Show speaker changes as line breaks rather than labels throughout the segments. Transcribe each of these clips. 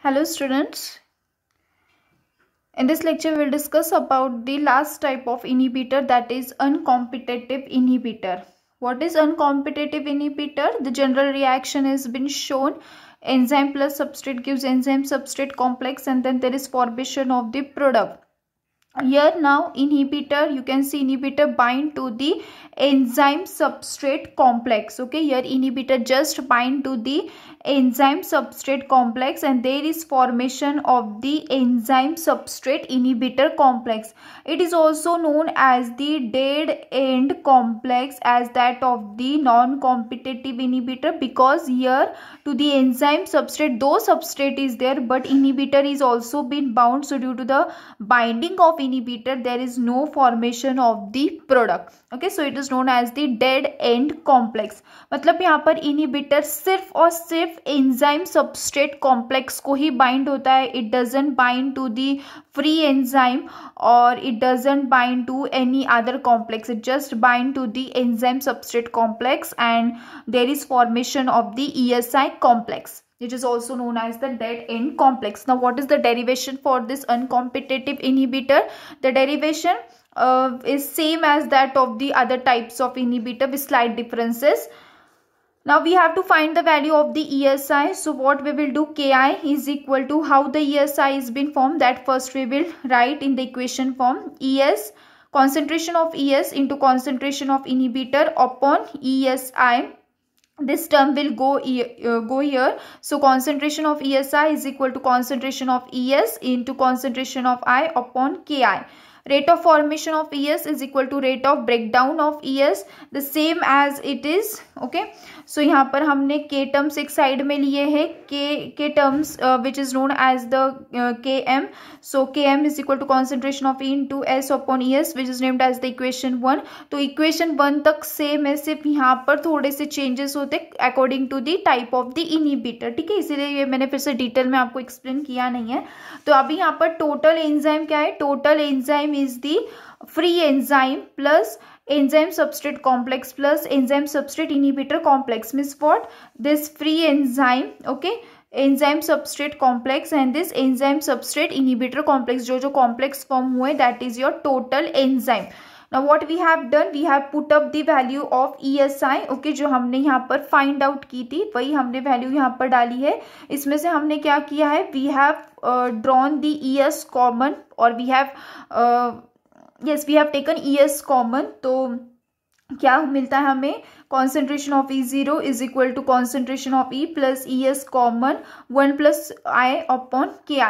Hello students, in this lecture we will discuss about the last type of inhibitor, that is uncompetitive inhibitor. What is uncompetitive inhibitor? The general reaction has been shown. Enzyme plus substrate gives enzyme substrate complex and then there is formation of the product. Here now inhibitor, you can see inhibitor bind to the enzyme substrate complex. Okay, here inhibitor just bind to the enzyme substrate complex and there is formation of the enzyme substrate inhibitor complex. It is also known as the dead end complex as that of the non-competitive inhibitor, because here to the enzyme substrate, though substrate is there but inhibitor is also been bound, so due to the binding of inhibitor there is no formation of the product. Okay, so it is known as the dead end complex. मतलब यहाँ पर inhibitor सिर्फ और सिर्फ enzyme substrate complex को ही bind होता है. It doesn't bind to the free enzyme or it doesn't bind to any other complex. It just bind to the enzyme substrate complex and there is formation of the ESI complex, which is also known as the dead end complex. Now what is the derivation for this uncompetitive inhibitor? The derivation is same as that of the other types of inhibitor with slight differences. Now we have to find the value of the ESI. So what we will do, Ki is equal to how the ESI is been formed, that first we will write in the equation form. ES, concentration of ES into concentration of inhibitor upon ESI. This term will go here. So concentration of ESI is equal to concentration of ES into concentration of I upon Ki. Rate of formation of ES is equal to rate of breakdown of ES, the same as it is. Okay, so यहाँ पर हमने K terms एक side में लिए है, K terms which is known as the Km. So Km is equal to concentration of E into S upon ES, which is named as the equation 1. तो equation 1 तक same है, सिर्फ यहाँ पर थोड़े से changes होते according to the type of the inhibitor. ठीक है, इसीलिए ये मैंने फिर से डिटेल में आपको एक्सप्लेन किया नहीं है. तो अभी यहाँ पर टोटल एंजाइम क्या है? Total enzyme is the free enzyme plus enzyme substrate complex plus enzyme substrate inhibitor complex. Means what? This free enzyme, okay, enzyme substrate complex and this enzyme substrate inhibitor complex, जो complex form हुए, that is your total enzyme. Now what we have done, we have put up the value of ESI. okay, जो हमने यहाँ पर find out की थी वही हमने value यहाँ पर डाली है. इसमें से हमने क्या किया है, we have drawn the ES common और we have yes we have taken ES common. तो क्या मिलता है हमें? concentration of E0 is equal to concentration of E plus ES common 1 plus I upon Ki.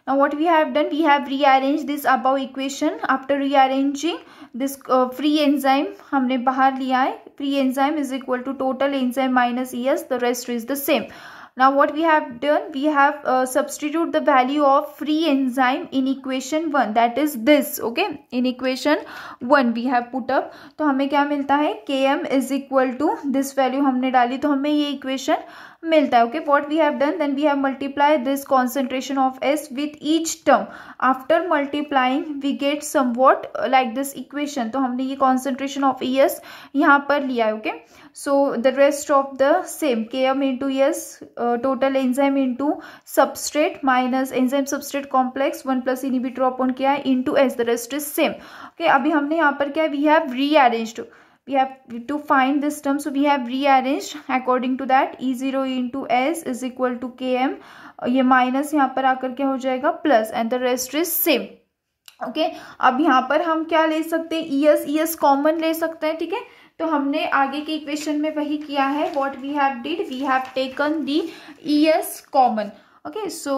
Now what we have done, we have rearranged this above equation. After rearranging this free enzyme हमने बाहर लिया है. free enzyme is equal to total enzyme minus ES, the rest is the same. Now what we have done, we have substitute the value of free enzyme in equation 1, that is this. okay, in equation 1 we have put up. तो हमें क्या मिलता है? Km is equal to this value हमने डाली तो हमें ये equation मिलता है. okay, what we have done, then we have multiplied this concentration of S with each term. After multiplying we get somewhat like this equation. तो हमने ये concentration of ES यहाँ पर लिया है. okay, so the rest of the same, Km into S, total enzyme into substrate minus enzyme substrate complex 1 plus inhibitor upon Ki into S, the rest is same. okay, अभी हमने यहाँ पर क्या, we have rearranged, we have to find this term, so we have rearranged according to that. E0 into S is equal to Km, ये minus यहाँ पर आकर क्या हो जाएगा, plus, and the rest is same. Okay, अब यहाँ पर हम क्या ले सकते हैं? ES कॉमन ले सकते हैं. ठीक है, तो हमने आगे के इक्वेशन में वही किया है. What we have did, we have taken the ES common. Okay, so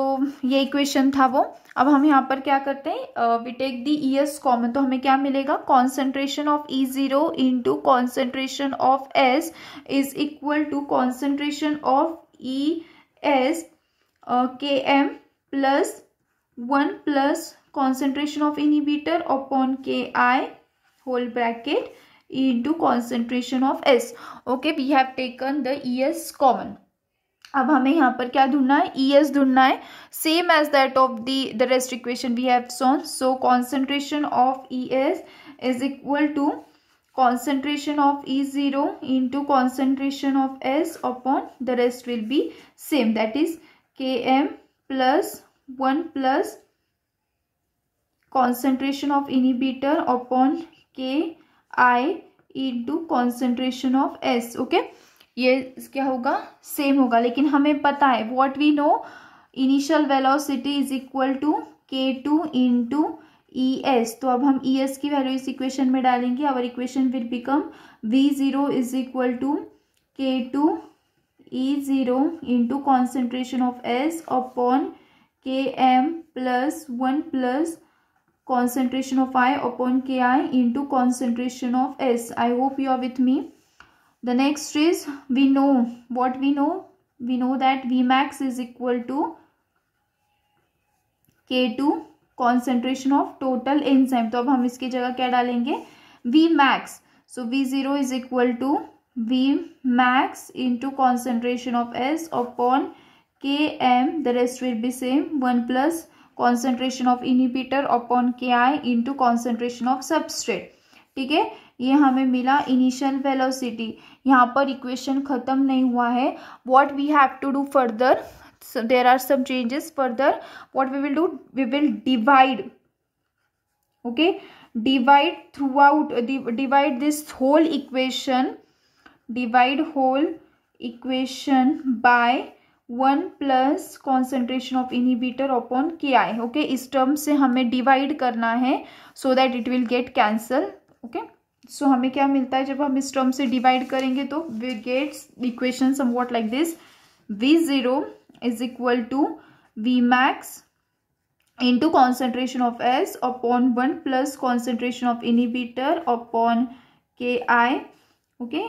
ये इक्वेशन था वो. अब हम यहाँ पर क्या करते हैं, we take the ES common. तो हमें क्या मिलेगा? Concentration of E0 into concentration of S is equal to concentration of ES Km plus 1 plus concentration of inhibitor upon Ki whole bracket into concentration of S. okay, we have taken the ES common. अब हमें यहाँ पर क्या ढूंढना है? ES ढूंढना है, same as that of the rest equation we have shown. so concentration of ES is equal to concentration of E0 into concentration of S upon the rest will be same, that is Km plus 1 plus concentration of inhibitor upon Ki into concentration of S. Okay, ये क्या होगा, same होगा, लेकिन हमें पता है what we know, initial velocity is equal to K2 into ES. तो अब हम ES की वैल्यू इस इक्वेशन में डालेंगे. Our equation will become V0 is equal to K2 E0 into concentration of S upon Km plus 1 plus concentration of I upon Ki into concentration of S. I hope you are with me. The next is, we know what we know. We know that Vmax is equal to K2 concentration of total enzyme. तो अब हम इसकी जगह क्या डालेंगे, Vmax. So V0 is equal to Vmax into concentration of S upon Km. The rest will be same. 1 plus concentration of inhibitor upon Ki into concentration of substrate. ठीक है, ये हमें मिला इनिशियल वेलोसिटी. यहाँ पर इक्वेशन खत्म नहीं हुआ है. What we have to do further, there are some changes further. What we will do, we will divide. Okay, divide throughout, divide this whole equation, divide whole equation by 1 plus concentration of inhibitor upon Ki. Okay, इस term से हमें divide करना है so that it will get cancel. Okay, so हमें क्या मिलता है जब हम इस टर्म से डिवाइड करेंगे, तो we gets equation somewhat like this. V0 is equal to Vmax into concentration of S upon 1 plus concentration of inhibitor upon Ki. Okay,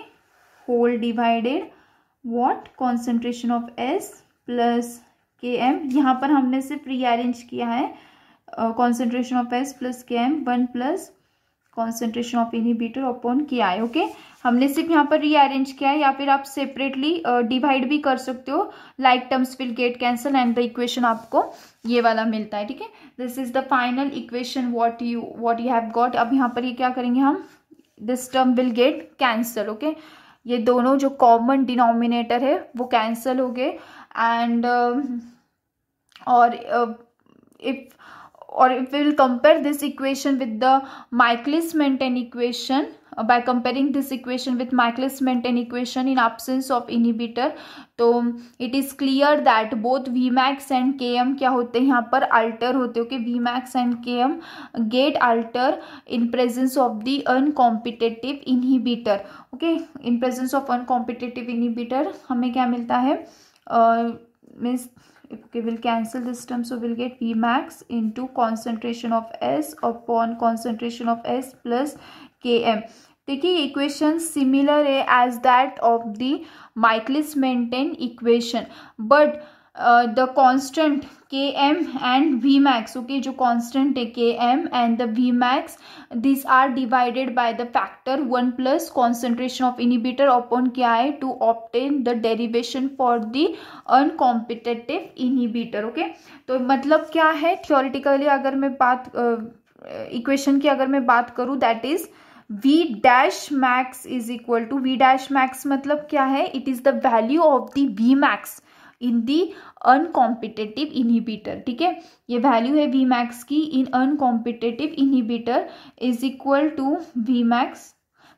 whole divided what concentration of S plus Km. यहाँ पर हमने सिर्फ rearrange किया है, concentration of S plus Km 1 plus concentration of inhibitor upon Ki. Okay, हमने सिर्फ यहाँ पर रीअरेंज किया है, या फिर आप सेपरेटली डिवाइड भी कर सकते हो. Like terms will get cancel and the equation आपको ये वाला मिलता है. ठीक है, this is the final equation what you have got. अब यहाँ पर ये क्या करेंगे हम, this term will get cancel. Okay, ये दोनों जो कॉमन डिनोमिनेटर है वो कैंसल हो गए. एंड और if will compare this equation with the Michaelis-Menten equation, by comparing this equation with Michaelis-Menten equation in absence of inhibitor, तो it is clear that both Vmax and Km क्या होते हैं यहाँ पर, alter होते हो कि Vmax and Km get alter in presence of the uncompetitive inhibitor. okay, in presence of uncompetitive inhibitor हमें क्या मिलता है, means okay, we'll cancel this term, so we'll get Vmax into concentration of S upon concentration of S plus Km. देखिए equation similar है as that of the Michaelis-Menten equation, but the constant Km and Vmax, okay, जो constant है Km and the Vmax, this are divided by the factor 1 plus concentration of inhibitor upon Ki to obtain the derivation for the uncompetitive inhibitor. Okay, तो मतलब क्या है, theoretically अगर मैं बात equation की अगर मैं बात करूँ, that is V dash max is equal to, V dash max मतलब क्या है, it is the value of the Vmax in the uncompetitive inhibitor. ठीक है, ये वैल्यू है Vmax की in uncompetitive inhibitor is equal to Vmax.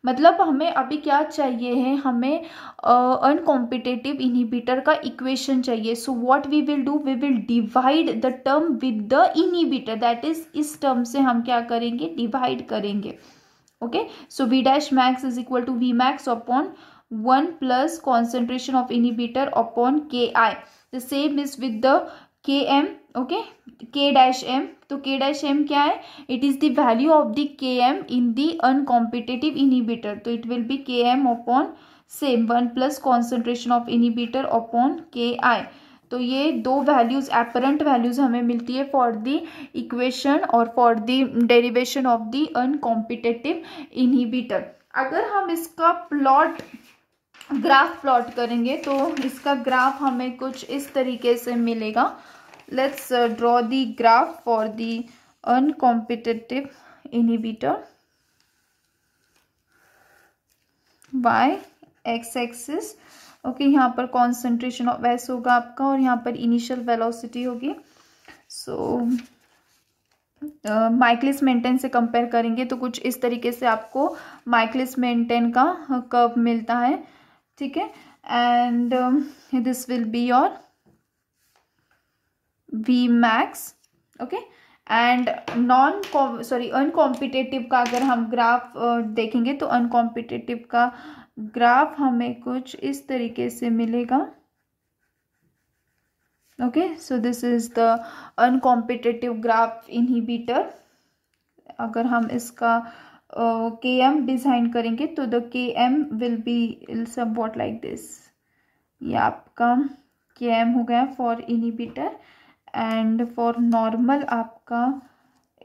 मतलब हमें अभी क्या चाहिए है, हमें अनकॉम्पिटिटिव इनहिबिटर का इक्वेशन चाहिए. So what we will do, we will divide the term with the inhibitor, that is इस टर्म से हम क्या करेंगे, डिवाइड करेंगे. okay, so V dash max is equal to Vmax upon 1 plus concentration of inhibitor upon Ki. The same is with the Km. okay, K dash M. तो K dash M क्या है, it is the value of the Km in the uncompetitive inhibitor, तो it will be Km upon same 1 plus concentration of inhibitor upon Ki. तो ये दो values, apparent values हमें मिलती है फॉर द इक्वेशन और for the derivation of the uncompetitive inhibitor. अगर हम इसका ग्राफ प्लॉट करेंगे तो इसका ग्राफ हमें कुछ इस तरीके से मिलेगा. Let's draw the graph for the uncompetitive inhibitor. y x axis okay, यहाँ पर कॉन्सेंट्रेशन ऑफ एस होगा आपका और यहाँ पर इनिशियल वेलोसिटी होगी। सो माइकलिस मेंटेन से कंपेयर करेंगे तो कुछ इस तरीके से आपको माइकलिस मेंटेन का कर्व मिलता है, ठीक है। And this will be your V max, okay. And uncompetitive का अगर हम ग्राफ देखेंगे तो अनकॉम्पिटेटिव का ग्राफ हमें कुछ इस तरीके से मिलेगा, okay. So this is the uncompetitive graph inhibitor. अगर हम इसका KM डिजाइन करेंगे तो the KM will be somewhat like this. ये आपका KM हो गया for inhibitor and for normal आपका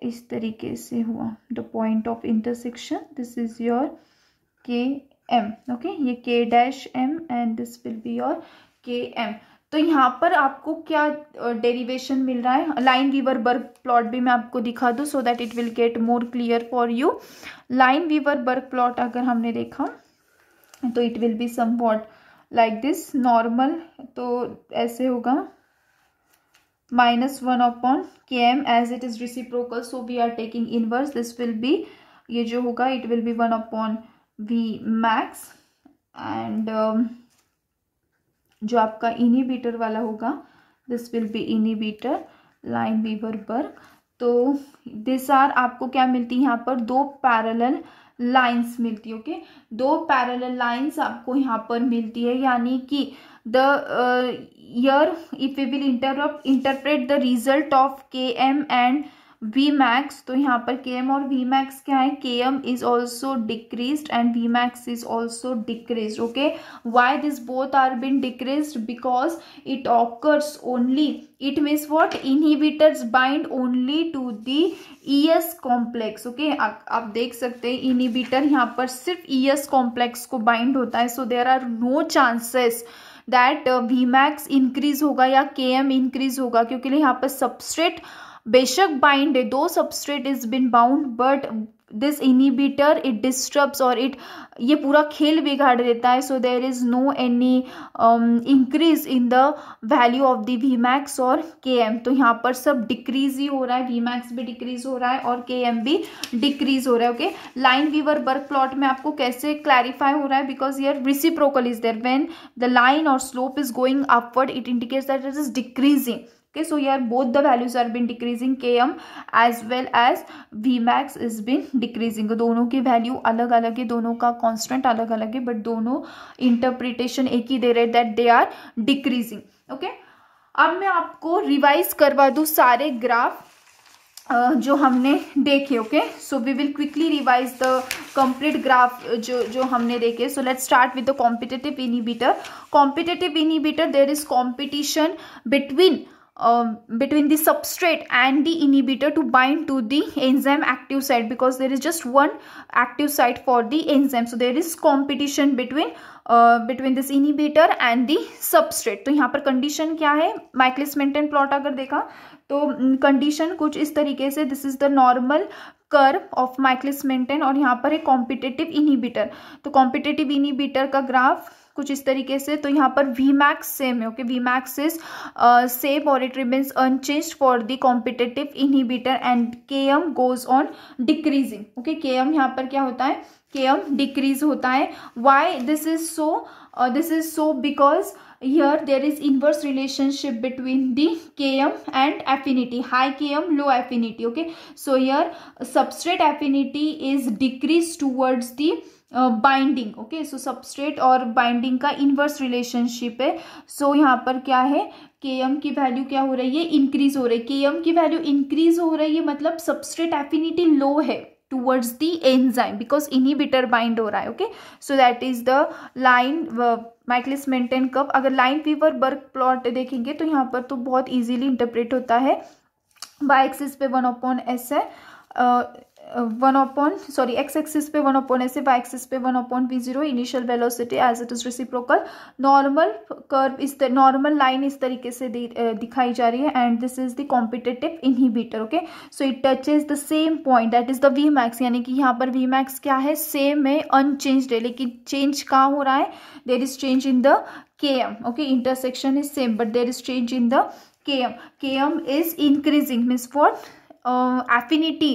इस तरीके से हुआ the point of intersection, this is your KM, okay. ये K-M and this will be your KM। तो यहाँ पर आपको क्या डेरिवेशन मिल रहा है, लाइन वीवर बर्ग प्लॉट भी मैं आपको दिखा दूँ so that it will get more clear for you. Lineweaver Burk plot अगर हमने देखा तो it will be somewhat like this. Normal तो ऐसे होगा -1/Km as it is reciprocal so we are taking inverse, this will be, ये जो होगा it will be 1/V max. And जो आपका इनहिबिटर वाला होगा this will be inhibitor Lineweaver Burk. तो दिस आर आपको क्या मिलती है, यहाँ पर दो पैरेलल लाइंस मिलती है, ओके। दो पैरेलल लाइंस आपको यहाँ पर मिलती है, यानी कि the year if we will interpret the result of KM and V max, तो यहाँ पर KM और V मैक्स क्या है, KM is also decreased and V max is also decreased, okay. Why this both are been decreased, because it occurs only, it means what, inhibitors bind only to the ES complex, okay. आप देख सकते हैं inhibitor यहाँ पर सिर्फ ES complex को bind होता है, so there are no chances that V max increase होगा या KM इंक्रीज होगा, क्योंकि यहाँ पर सबस्ट्रेट बेशक बाइंड है, though substrate is been bound but this inhibitor it disturbs और इट ये पूरा खेल बिगाड़ देता है। So there is no any increase in the value of the V max और KM। तो यहाँ पर सब डिक्रीज ही हो रहा है, V मैक्स भी डिक्रीज हो रहा है और KM भी डिक्रीज हो रहा है, okay. Lineweaver Burk plot में आपको कैसे क्लैरिफाई हो रहा है, because here reciprocal is there, when the line और slope is going upward it indicates that it is decreasing, okay। So here both the values are been decreasing, KM as well as V max is been decreasing। दोनों की value अलग अलग है, दोनों का constant अलग अलग है, बट दोनों इंटरप्रिटेशन एक ही दे रहे that they are decreasing, okay. अब मैं आपको रिवाइज करवा दूं सारे ग्राफ जो हमने देखे, okay. So we will quickly revise the complete graph जो हमने देखे। So let's start with the competitive inhibitor. Competitive inhibitor, there is competition between the substrate and the inhibitor to bind to the enzyme active site, because there is just one active site for the enzyme, so there is competition between this inhibitor and the substrate। तो यहाँ पर condition क्या है, Michaelis Menten plot अगर देखा तो condition कुछ इस तरीके से, this is the normal curve of Michaelis Menten और यहाँ पर एक कॉम्पिटिटिव इनहिबिटर। तो कॉम्पिटिटिव इनहिबिटर का ग्राफ कुछ इस तरीके से, तो यहाँ पर V मैक्स सेम है, okay. V max is same और it remains unchanged for the competitive inhibitor and KM goes on decreasing, okay. KM यहाँ पर क्या होता है, KM डिक्रीज होता है। Why this is so, because here there is inverse relationship between the KM and affinity, high KM low affinity, okay। so here substrate affinity is decreased towards the binding, okay. So substrate और binding का inverse relationship है। सो यहाँ पर क्या है, KM की value क्या हो रही है, इंक्रीज हो रही है। KM की वैल्यू इंक्रीज हो रही है मतलब सबस्ट्रेट एफिनिटी लो है towards the enzyme because inhibitor bind हो रहा है, okay। so that is the line Michaelis Menten curve. अगर लाइन वीवर बर्ग प्लॉट देखेंगे तो यहाँ पर तो बहुत इजीली इंटरप्रेट होता है। y एक्सिस पे 1/s है, x एक्सिस पे 1 ऐसे, y एक्सिस पे 1/v0 initial velocity as it is reciprocal. Normal curve इस नॉर्मल लाइन इस तरीके से दिखाई जा रही है and this is the competitive inhibitor. Okay, so it touches the same point that is the V max, यानी कि यहाँ पर वी मैक्स क्या है, सेम है, अनचेंज्ड है, लेकिन चेंज कहाँ हो रहा है, there is change in the km. Okay, intersection is same but there is change in the km. km is increasing means what, affinity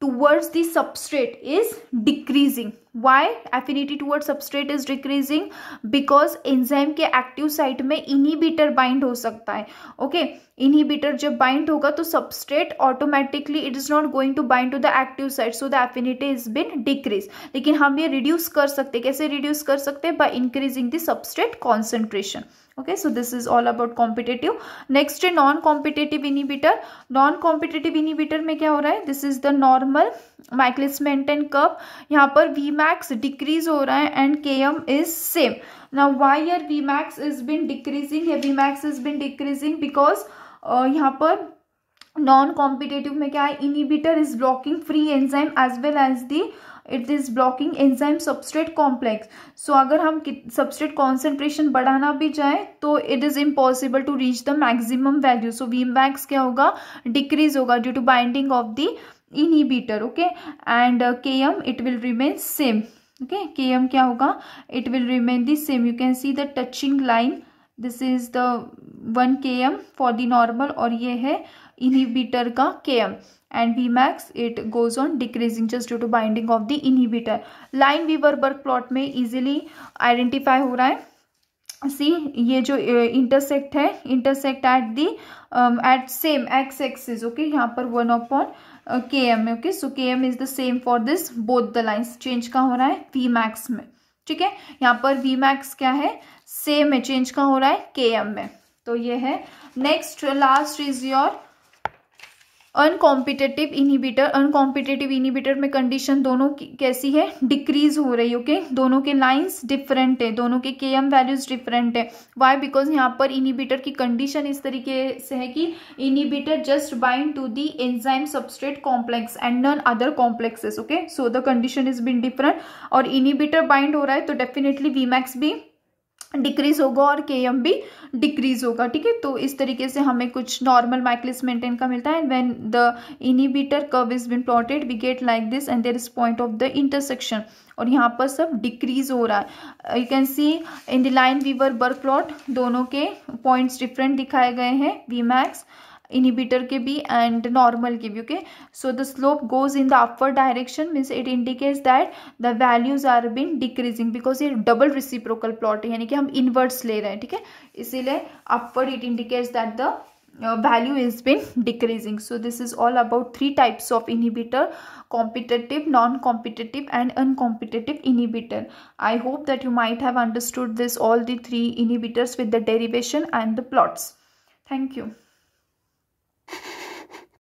towards the substrate is decreasing. Why affinity towards substrate is decreasing? Because enzyme के active site में inhibitor bind हो सकता है. Okay, inhibitor जब bind होगा तो substrate automatically it is not going to bind to the active site, so the affinity has been decreased. लेकिन हम ये reduce कर सकते, कैसे reduce कर सकते, by increasing the substrate concentration. Okay, so this is all about competitive. Next है non competitive inhibitor. non competitive inhibitor में क्या हो रहा है, this is the normal Michaelis-Menten curve. यहाँ पर Vmax decrease हो रहा है and Km is same. Now why here Vmax is been decreasing, here Vmax has been decreasing because यहाँ पर नॉन कॉम्पिटेटिव में क्या है, inhibitor is blocking free enzyme as well as the it is blocking enzyme substrate complex. So अगर हम substrate concentration बढ़ाना भी जाए तो it is impossible to reach the maximum value. So V max क्या होगा, डिक्रीज होगा due to binding of the inhibitor. Okay, and Km it will remain same. Okay, Km क्या होगा, it will remain the same. You can see the touching line, this is the 1 Km for the normal और ये है inhibitor का Km and Vmax it goes on decreasing just due to binding of the inhibitor. line Weber-Burke plot में easily identify हो रहा है. सी ये जो इंटरसेक्ट है, intersect at the at same X axis. Okay, यहाँ पर 1/Km. ओके, सो Km is the same for this both the lines. Change कहाँ हो रहा है, Vmax में. ठीक है, यहाँ पर Vmax क्या है, सेम है, चेंज कहाँ हो रहा है, Km में. तो ये है. Next last is your uncompetitive inhibitor. Uncompetitive inhibitor में कंडीशन दोनों की कैसी है, डिक्रीज हो रही है. ओके, दोनों के लाइंस डिफरेंट है, दोनों के Km वैल्यूज डिफरेंट है. व्हाई, बिकॉज यहाँ पर इनहिबिटर की कंडीशन इस तरीके से है कि inhibitor just bind to the enzyme substrate complex and none other complexes. Okay, so the condition is been different और इनहिबिटर बाइंड हो रहा है तो डेफिनेटली Vmax भी डिक्रीज होगा और Km भी डिक्रीज होगा. ठीक है, तो इस तरीके से हमें कुछ नॉर्मल Michaelis-Menten का मिलता है. When the inhibitor curve is been plotted we get like this and there is point of the intersection और यहाँ पर सब डिक्रीज हो रहा है. You can see in the line Weber-Burke plot दोनों के पॉइंट्स डिफरेंट दिखाए गए हैं, Vmax इनहिबिटर के भी एंड नॉर्मल के भी. Okay, so the slope goes in the upward direction means it indicates that the values are been decreasing because ये डबल रेसिप्रोकल प्लॉट है, यानी कि हम इनवर्ट्स ले रहे हैं. ठीक है, इसीलिए upward it indicates that the value is been decreasing. So this is all about 3 types of inhibitor: competitive, non-competitive and uncompetitive inhibitor. I hope that you might have understood this all the 3 inhibitors with the derivation and the plots. Thank you.